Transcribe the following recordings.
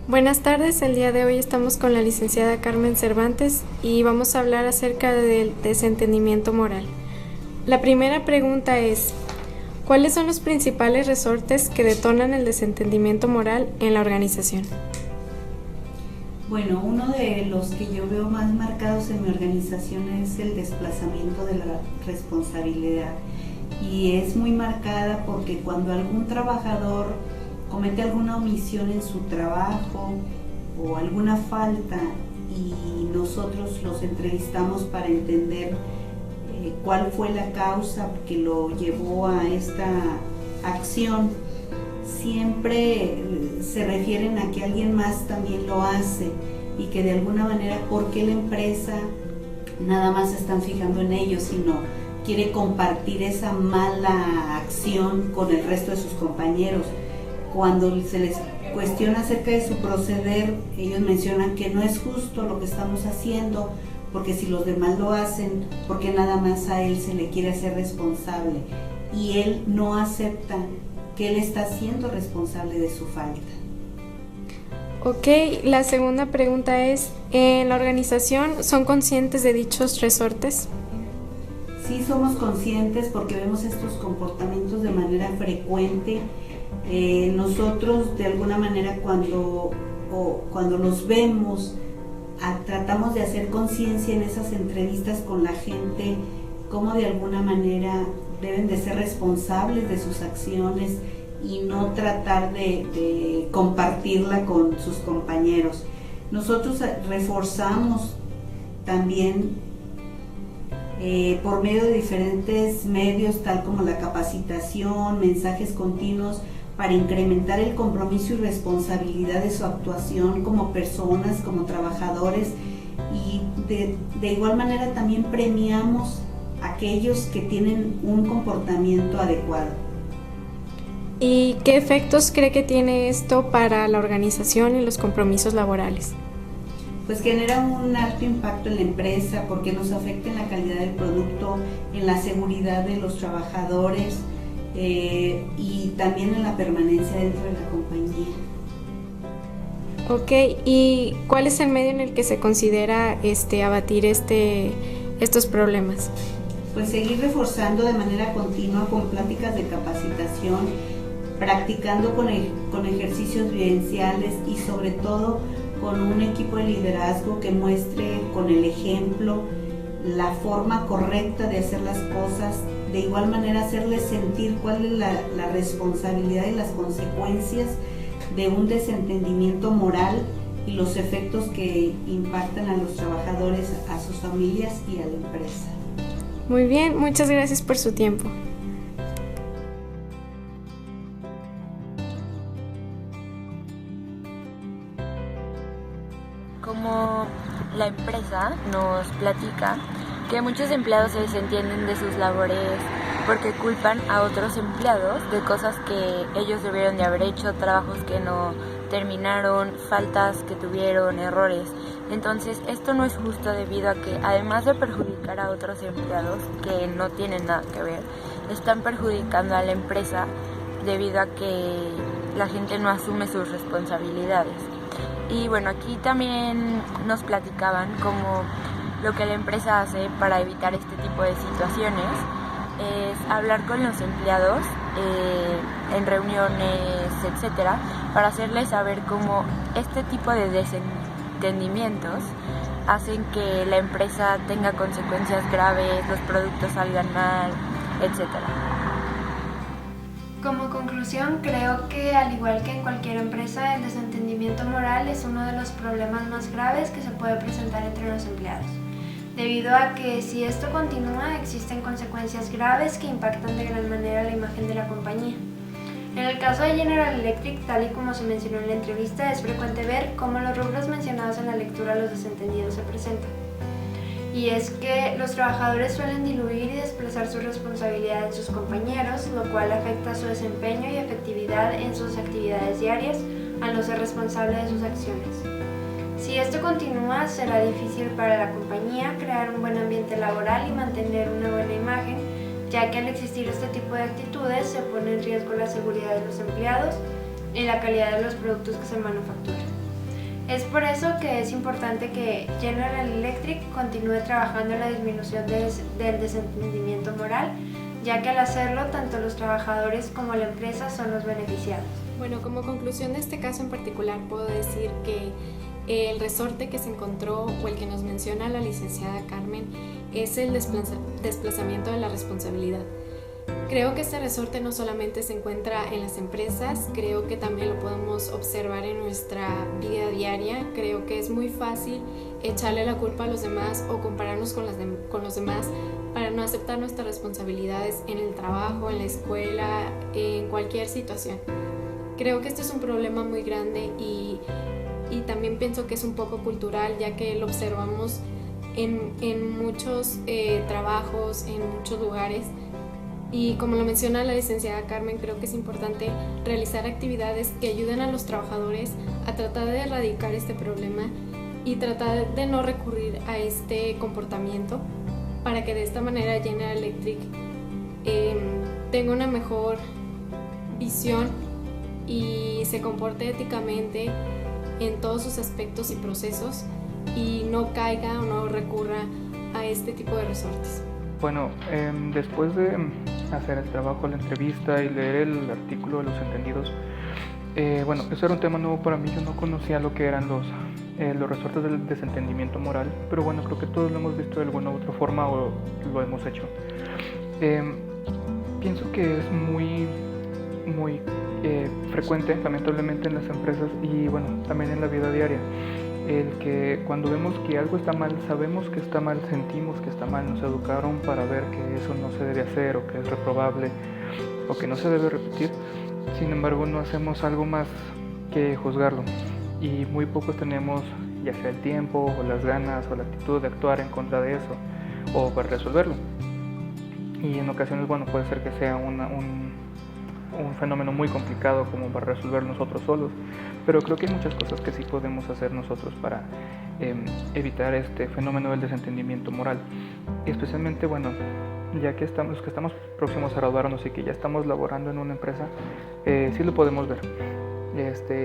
Buenas tardes, el día de hoy estamos con la licenciada Carmen Cervantes y vamos a hablar acerca del desentendimiento moral. La primera pregunta es, ¿cuáles son los principales resortes que detonan el desentendimiento moral en la organización? Bueno, uno de los que yo veo más marcados en mi organización es el desplazamiento de la responsabilidad, y es muy marcada porque cuando algún trabajador comete alguna omisión en su trabajo o alguna falta y nosotros los entrevistamos para entender cuál fue la causa que lo llevó a esta acción, siempre se refieren a que alguien más también lo hace y que de alguna manera, ¿por qué la empresa nada más se están fijando en ellos, sino quiere compartir esa mala acción con el resto de sus compañeros? Cuando se les cuestiona acerca de su proceder, ellos mencionan que no es justo lo que estamos haciendo, porque si los demás lo hacen, ¿por qué nada más a él se le quiere hacer responsable? Y él no acepta que él está siendo responsable de su falta. Ok, la segunda pregunta es, ¿en la organización son conscientes de dichos resortes? Sí, somos conscientes porque vemos estos comportamientos de manera frecuente. Nosotros de alguna manera cuando los vemos, tratamos de hacer conciencia en esas entrevistas con la gente, cómo de alguna manera deben de ser responsables de sus acciones y no tratar de compartirla con sus compañeros. Nosotros reforzamos también por medio de diferentes medios, tal como la capacitación, mensajes continuos, para incrementar el compromiso y responsabilidad de su actuación como personas, como trabajadores, y de igual manera también premiamos a aquellos que tienen un comportamiento adecuado. ¿Y qué efectos cree que tiene esto para la organización y los compromisos laborales? Pues genera un alto impacto en la empresa porque nos afecta en la calidad del producto, en la seguridad de los trabajadores, y también en la permanencia dentro de la compañía. Ok, ¿y cuál es el medio en el que se considera abatir estos problemas? Pues seguir reforzando de manera continua con pláticas de capacitación, practicando con ejercicios vivenciales y sobre todo con un equipo de liderazgo que muestre con el ejemplo la forma correcta de hacer las cosas. De igual manera hacerles sentir cuál es la responsabilidad y las consecuencias de un desentendimiento moral y los efectos que impactan a los trabajadores, a sus familias y a la empresa. Muy bien, muchas gracias por su tiempo. Como la empresa nos platica que muchos empleados se desentienden de sus labores porque culpan a otros empleados de cosas que ellos debieron de haber hecho, trabajos que no terminaron, faltas que tuvieron, errores. Entonces esto no es justo debido a que además de perjudicar a otros empleados que no tienen nada que ver, están perjudicando a la empresa debido a que la gente no asume sus responsabilidades. Y bueno, aquí también nos platicaban como lo que la empresa hace para evitar este tipo de situaciones es hablar con los empleados en reuniones, etcétera, para hacerles saber cómo este tipo de desentendimientos hacen que la empresa tenga consecuencias graves, los productos salgan mal, etcétera. Como conclusión, creo que al igual que en cualquier empresa, el desentendimiento moral es uno de los problemas más graves que se puede presentar entre los empleados, debido a que si esto continúa existen consecuencias graves que impactan de gran manera la imagen de la compañía. En el caso de General Electric, tal y como se mencionó en la entrevista, es frecuente ver cómo los rubros mencionados en la lectura los desentendidos se presentan. Y es que los trabajadores suelen diluir y desplazar su responsabilidad en sus compañeros, lo cual afecta su desempeño y efectividad en sus actividades diarias al no ser responsable de sus acciones. Si esto continúa, será difícil para la compañía crear un buen ambiente laboral y mantener una buena imagen, ya que al existir este tipo de actitudes se pone en riesgo la seguridad de los empleados y la calidad de los productos que se manufacturan. Es por eso que es importante que General Electric continúe trabajando en la disminución del desentendimiento moral, ya que al hacerlo tanto los trabajadores como la empresa son los beneficiados. Bueno, como conclusión de este caso en particular puedo decir que el resorte que se encontró o el que nos menciona la licenciada Carmen es el desplazamiento de la responsabilidad. Creo que este resorte no solamente se encuentra en las empresas, creo que también lo podemos observar en nuestra vida diaria. Creo que es muy fácil echarle la culpa a los demás o compararnos con los demás para no aceptar nuestras responsabilidades en el trabajo, en la escuela, en cualquier situación. Creo que este es un problema muy grande y también pienso que es un poco cultural, ya que lo observamos en muchos trabajos, en muchos lugares. Y como lo menciona la licenciada Carmen, creo que es importante realizar actividades que ayuden a los trabajadores a tratar de erradicar este problema y tratar de no recurrir a este comportamiento para que de esta manera General Electric tenga una mejor visión y se comporte éticamente en todos sus aspectos y procesos y no caiga o no recurra a este tipo de resortes. Bueno, después de hacer el trabajo, la entrevista y leer el artículo de los entendidos, bueno, eso era un tema nuevo para mí. Yo no conocía lo que eran los resortes del desentendimiento moral, pero bueno, creo que todos lo hemos visto de alguna u otra forma o lo hemos hecho. Pienso que es muy frecuente, lamentablemente, en las empresas y bueno, también en la vida diaria. El que cuando vemos que algo está mal, sabemos que está mal, sentimos que está mal, nos educaron para ver que eso no se debe hacer o que es reprobable o que no se debe repetir. Sin embargo, no hacemos algo más que juzgarlo y muy pocos tenemos ya sea el tiempo o las ganas o la actitud de actuar en contra de eso o para resolverlo. Y en ocasiones, bueno, puede ser que sea un fenómeno muy complicado como para resolver nosotros solos, pero creo que hay muchas cosas que sí podemos hacer nosotros para evitar este fenómeno del desentendimiento moral. Y especialmente, bueno, ya que los que estamos próximos a graduarnos y que ya estamos laborando en una empresa, sí lo podemos ver.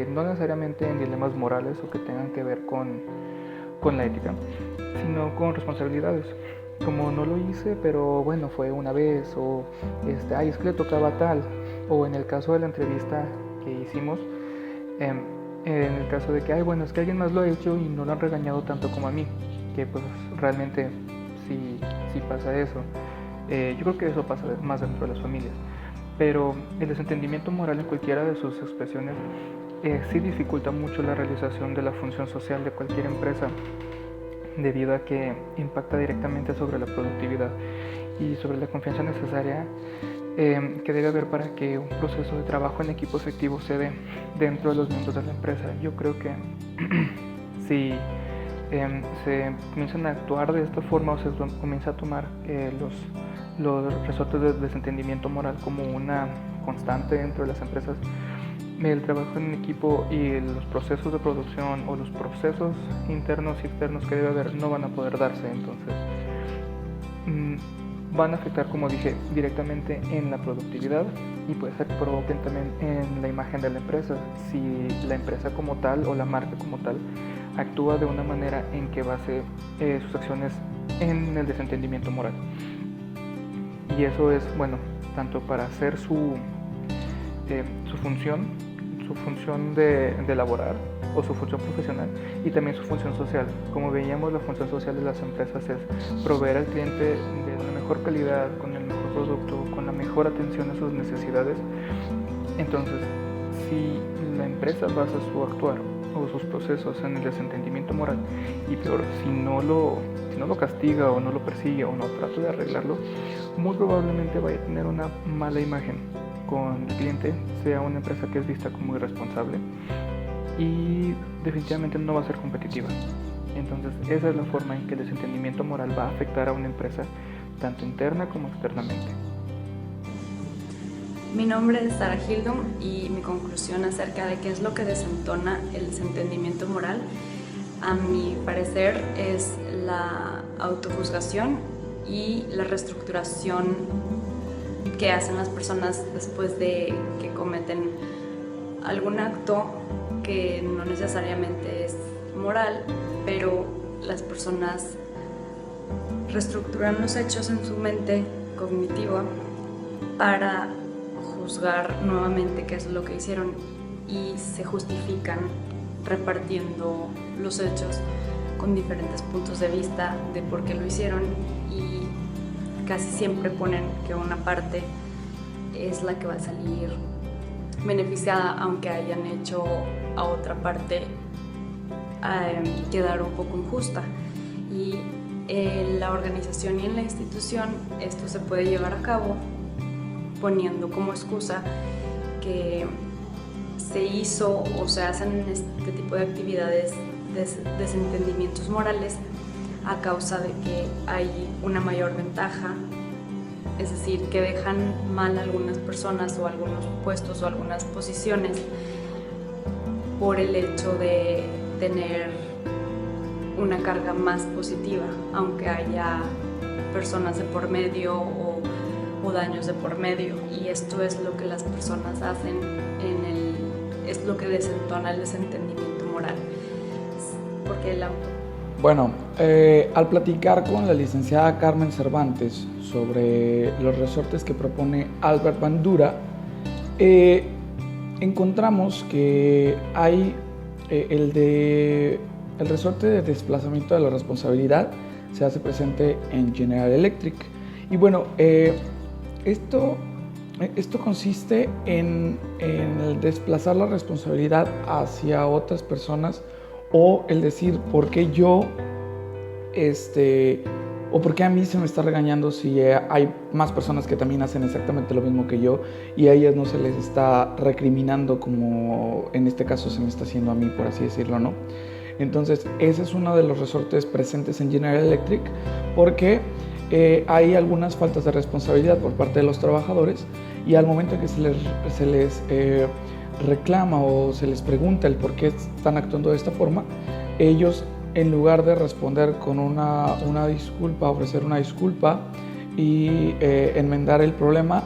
No necesariamente en dilemas morales o que tengan que ver con la ética, sino con responsabilidades. Como no lo hice, pero bueno, fue una vez, o es que le tocaba tal, o en el caso de la entrevista que hicimos, en el caso de que, es que alguien más lo ha hecho y no lo han regañado tanto como a mí, que pues realmente sí pasa eso. Yo creo que eso pasa más dentro de las familias, pero el desentendimiento moral en cualquiera de sus expresiones sí dificulta mucho la realización de la función social de cualquier empresa, debido a que impacta directamente sobre la productividad y sobre la confianza necesaria que debe haber para que un proceso de trabajo en equipo efectivo se dé dentro de los miembros de la empresa. Yo creo que si se comienzan a actuar de esta forma o se comienza a tomar los resortes de desentendimiento moral como una constante dentro de las empresas, el trabajo en equipo y los procesos de producción o los procesos internos y externos que debe haber no van a poder darse. Entonces van a afectar, como dije, directamente en la productividad y puede ser que provoquen también en la imagen de la empresa, si la empresa como tal o la marca como tal actúa de una manera en que base sus acciones en el desentendimiento moral. Y eso es, bueno, tanto para hacer su función de laborar o su función profesional y también su función social. Como veíamos, la función social de las empresas es proveer al cliente de la mejor calidad, con el mejor producto, con la mejor atención a sus necesidades. Entonces, si la empresa basa su actuar o sus procesos en el desentendimiento moral y peor, si no lo castiga o no lo persigue o no trata de arreglarlo, muy probablemente vaya a tener una mala imagen con el cliente, sea una empresa que es vista como irresponsable y definitivamente no va a ser competitiva. Entonces esa es la forma en que el desentendimiento moral va a afectar a una empresa tanto interna como externamente. Mi nombre es Sara Hildum y mi conclusión acerca de qué es lo que desentona el desentendimiento moral, a mi parecer, es la autojuzgación y la reestructuración que hacen las personas después de que cometen algún acto que no necesariamente es moral, pero las personas reestructuran los hechos en su mente cognitiva para juzgar nuevamente qué es lo que hicieron y se justifican repartiendo los hechos con diferentes puntos de vista de por qué lo hicieron, y casi siempre ponen que una parte es la que va a salir beneficiada, aunque hayan hecho a otra parte quedar un poco injusta. Y en la organización y en la institución esto se puede llevar a cabo poniendo como excusa que se hizo o se hacen este tipo de actividades, desentendimientos morales, a causa de que hay una mayor ventaja, es decir, que dejan mal a algunas personas o algunos puestos o algunas posiciones por el hecho de tener una carga más positiva, aunque haya personas de por medio o daños de por medio. Y esto es lo que las personas hacen, es lo que desentona el desentendimiento moral. Porque Bueno, al platicar con la licenciada Carmen Cervantes sobre los resortes que propone Albert Bandura, encontramos que hay el resorte de desplazamiento de la responsabilidad se hace presente en General Electric. Y bueno, esto consiste en el desplazar la responsabilidad hacia otras personas, o el decir por qué yo, o por qué a mí se me está regañando si hay más personas que también hacen exactamente lo mismo que yo y a ellas no se les está recriminando como en este caso se me está haciendo a mí, por así decirlo, ¿no? Entonces, ese es uno de los resortes presentes en General Electric, porque hay algunas faltas de responsabilidad por parte de los trabajadores, y al momento en que se les reclama o se les pregunta el por qué están actuando de esta forma, ellos, en lugar de responder con una disculpa, ofrecer una disculpa y enmendar el problema,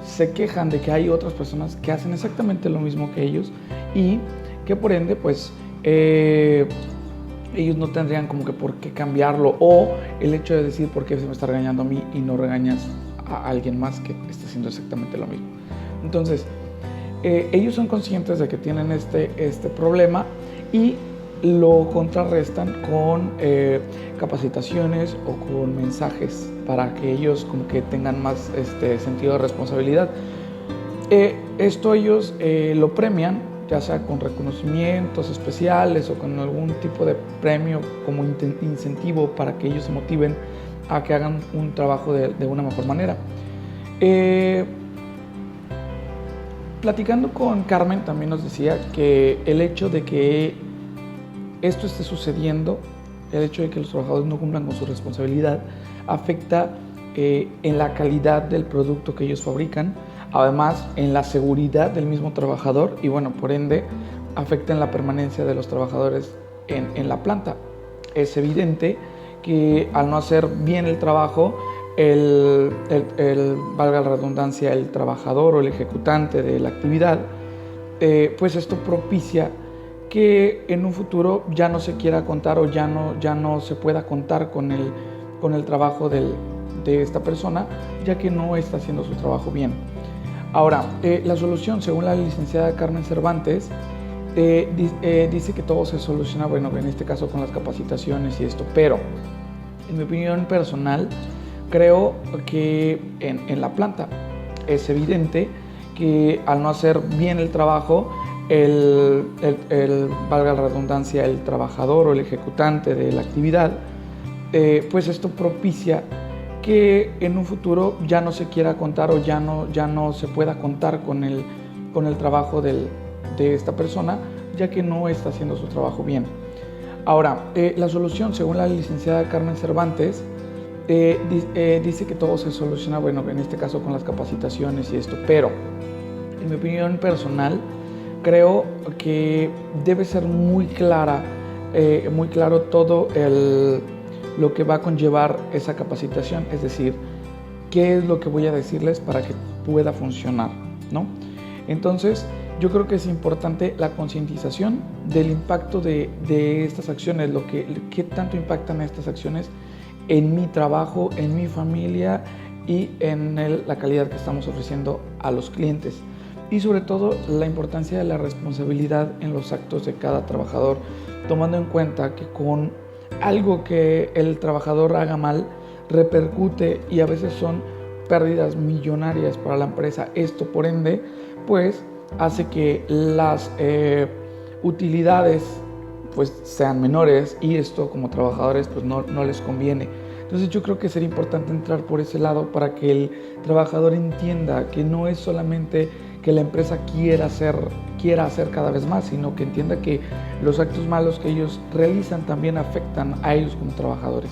se quejan de que hay otras personas que hacen exactamente lo mismo que ellos y que por ende pues ellos no tendrían como que por qué cambiarlo, o el hecho de decir por qué se me está regañando a mí y no regañas a alguien más que está haciendo exactamente lo mismo. Entonces, ellos son conscientes de que tienen este problema y lo contrarrestan con capacitaciones o con mensajes para que ellos como que tengan más sentido de responsabilidad. Esto ellos lo premian, ya sea con reconocimientos especiales o con algún tipo de premio como incentivo para que ellos se motiven a que hagan un trabajo de una mejor manera. Platicando con Carmen también nos decía que el hecho de que esto esté sucediendo, el hecho de que los trabajadores no cumplan con su responsabilidad, afecta en la calidad del producto que ellos fabrican, además en la seguridad del mismo trabajador y bueno, por ende afecta en la permanencia de los trabajadores en la planta. Es evidente que al no hacer bien el trabajo, valga la redundancia, el trabajador o el ejecutante de la actividad, pues esto propicia que en un futuro ya no se quiera contar o ya no se pueda contar con el trabajo de esta persona, ya que no está haciendo su trabajo bien. Ahora, la solución, según la licenciada Carmen Cervantes, dice que todo se soluciona, bueno, en este caso con las capacitaciones y esto, pero en mi opinión personal, creo que en la planta es evidente que al no hacer bien el trabajo, valga la redundancia, el trabajador o el ejecutante de la actividad, pues esto propicia que en un futuro ya no se quiera contar o ya no se pueda contar con el trabajo de esta persona, ya que no está haciendo su trabajo bien. Ahora, la solución, según la licenciada Carmen Cervantes, dice que todo se soluciona, bueno, en este caso con las capacitaciones y esto, pero en mi opinión personal, creo que debe ser muy claro todo lo que va a conllevar esa capacitación, es decir, qué es lo que voy a decirles para que pueda funcionar, ¿no? Entonces, yo creo que es importante la concientización del impacto de estas acciones, qué tanto impactan estas acciones en mi trabajo, en mi familia y en la calidad que estamos ofreciendo a los clientes. Y sobre todo la importancia de la responsabilidad en los actos de cada trabajador, tomando en cuenta que con algo que el trabajador haga mal repercute y a veces son pérdidas millonarias para la empresa. Esto, por ende, pues hace que las utilidades pues sean menores y esto como trabajadores pues no les conviene. Entonces yo creo que sería importante entrar por ese lado para que el trabajador entienda que no es solamente que la empresa quiera hacer cada vez más, sino que entienda que los actos malos que ellos realizan también afectan a ellos como trabajadores.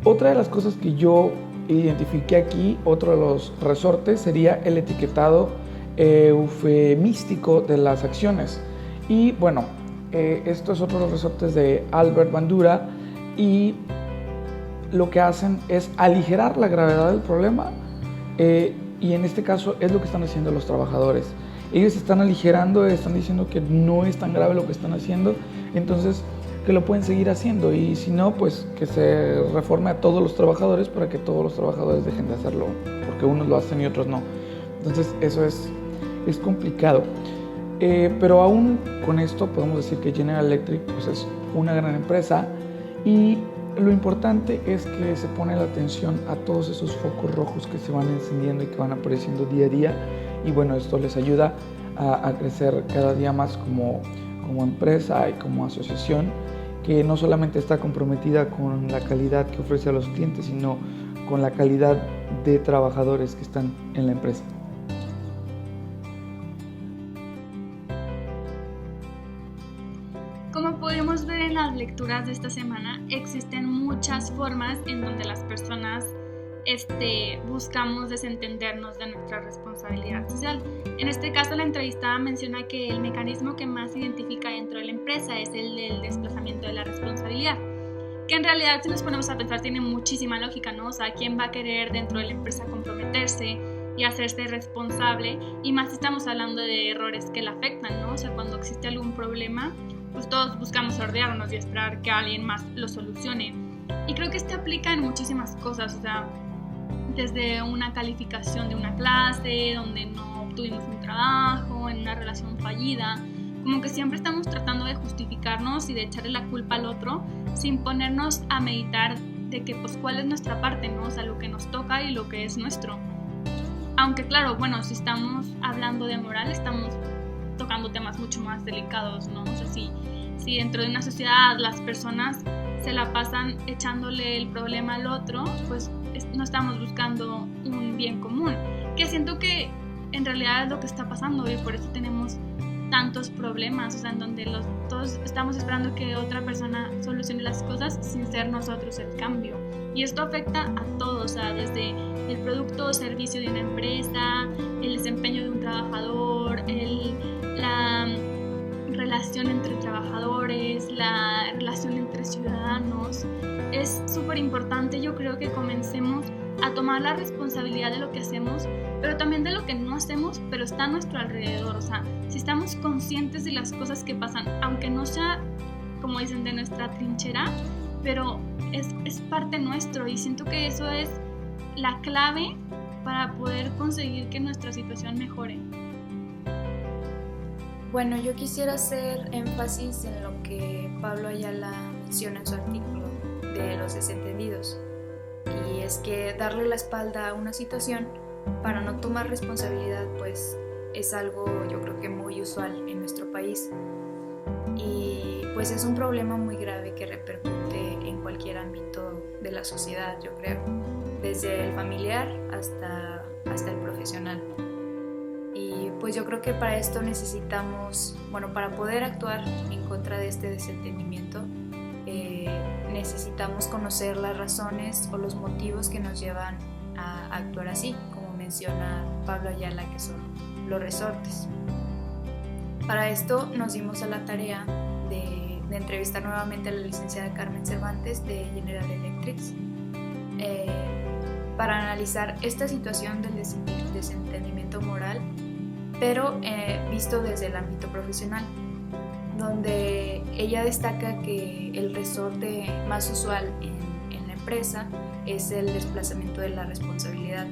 Otra de las cosas que yo identifiqué aquí, otro de los resortes, sería el etiquetado eufemístico de las acciones. Y bueno, esto es otro de los resortes de Albert Bandura y lo que hacen es aligerar la gravedad del problema y en este caso es lo que están haciendo los trabajadores. Ellos están aligerando, están diciendo que no es tan grave lo que están haciendo, entonces que lo pueden seguir haciendo y si no, pues que se reforme a todos los trabajadores para que todos los trabajadores dejen de hacerlo, porque unos lo hacen y otros no. Entonces eso es complicado. Pero aún con esto podemos decir que General Electric pues, es una gran empresa y lo importante es que se pone la atención a todos esos focos rojos que se van encendiendo y que van apareciendo día a día y bueno, esto les ayuda a crecer cada día más como empresa y como asociación que no solamente está comprometida con la calidad que ofrece a los clientes, sino con la calidad de trabajadores que están en la empresa. Como podemos ver en las lecturas de esta semana, existen muchas formas en donde las personas buscamos desentendernos de nuestra responsabilidad social. En este caso, la entrevistada menciona que el mecanismo que más se identifica dentro de la empresa es el del desplazamiento de la responsabilidad, que en realidad, si nos ponemos a pensar, tiene muchísima lógica, ¿no? O sea, ¿quién va a querer dentro de la empresa comprometerse y hacerse responsable? Y más si estamos hablando de errores que la afectan, ¿no? O sea, cuando existe algún problema, pues todos buscamos sordearnos y esperar que alguien más lo solucione. Y creo que esto aplica en muchísimas cosas, o sea, desde una calificación de una clase, donde no obtuvimos un trabajo, en una relación fallida, como que siempre estamos tratando de justificarnos y de echarle la culpa al otro, sin ponernos a meditar de que pues cuál es nuestra parte, ¿no? O sea, lo que nos toca y lo que es nuestro. Aunque claro, bueno, si estamos hablando de moral, estamos tocando temas mucho más delicados, ¿no? O sea, si dentro de una sociedad las personas se la pasan echándole el problema al otro, pues no estamos buscando un bien común, que siento que en realidad es lo que está pasando y por eso tenemos tantos problemas, o sea, en donde todos estamos esperando que otra persona solucione las cosas sin ser nosotros el cambio. Y esto afecta a todos, o sea, desde el producto o servicio de una empresa, el desempeño de un trabajador, la relación entre trabajadores, la relación entre ciudadanos. Es súper importante, yo creo, que comencemos a tomar la responsabilidad de lo que hacemos, pero también de lo que no hacemos, pero está a nuestro alrededor. O sea, si estamos conscientes de las cosas que pasan, aunque no sea, como dicen, de nuestra trinchera, pero es parte nuestro y siento que eso es la clave para poder conseguir que nuestra situación mejore. Bueno, yo quisiera hacer énfasis en lo que Pablo Ayala menciona en su artículo de los desentendidos, y es que darle la espalda a una situación para no tomar responsabilidad pues es algo, yo creo que muy usual en nuestro país, y pues es un problema muy grave que repercute en cualquier ámbito de la sociedad, yo creo, desde el familiar hasta el profesional. Y pues yo creo que para esto necesitamos, bueno, para poder actuar en contra de este desentendimiento, necesitamos conocer las razones o los motivos que nos llevan a actuar así, como menciona Pablo Ayala, que son los resortes. Para esto nos dimos a la tarea de entrevistar nuevamente a la licenciada Carmen Cervantes de General Electric para analizar esta situación del desentendimiento moral pero visto desde el ámbito profesional, donde ella destaca que el resorte más usual en la empresa es el desplazamiento de la responsabilidad,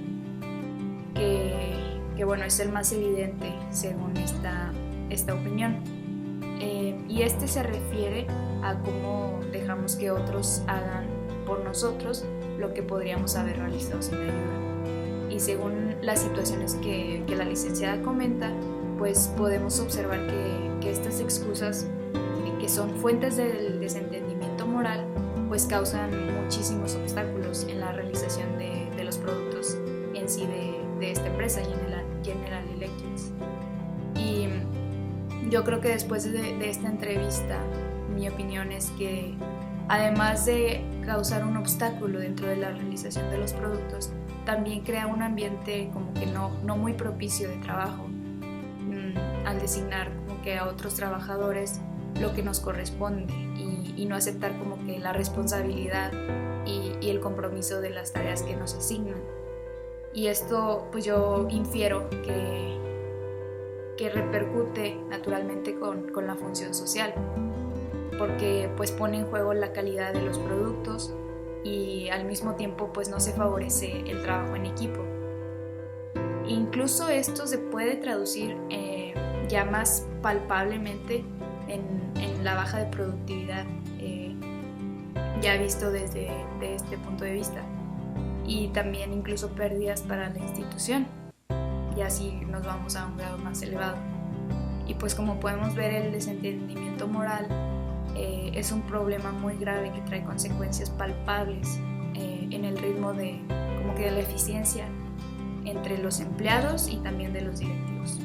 que bueno, es el más evidente según esta opinión. Y este se refiere a cómo dejamos que otros hagan por nosotros lo que podríamos haber realizado sin ayuda. Y según las situaciones que la licenciada comenta, pues podemos observar que estas excusas, que son fuentes del desentendimiento moral, pues causan muchísimos obstáculos en la realización de los productos en sí de esta empresa, General Electric. Y yo creo que después de esta entrevista, mi opinión es que además de causar un obstáculo dentro de la realización de los productos, también crea un ambiente como que no muy propicio de trabajo, al designar como que a otros trabajadores lo que nos corresponde y no aceptar como que la responsabilidad y el compromiso de las tareas que nos asignan. Y esto pues yo infiero que repercute naturalmente con la función social, porque pues pone en juego la calidad de los productos y al mismo tiempo pues no se favorece el trabajo en equipo. Incluso esto se puede traducir ya más palpablemente en la baja de productividad, ya visto desde este punto de vista, y también incluso pérdidas para la institución, y así nos vamos a un grado más elevado. Y pues como podemos ver, el desentendimiento moral es un problema muy grave que trae consecuencias palpables en el ritmo de la eficiencia entre los empleados y también de los directivos.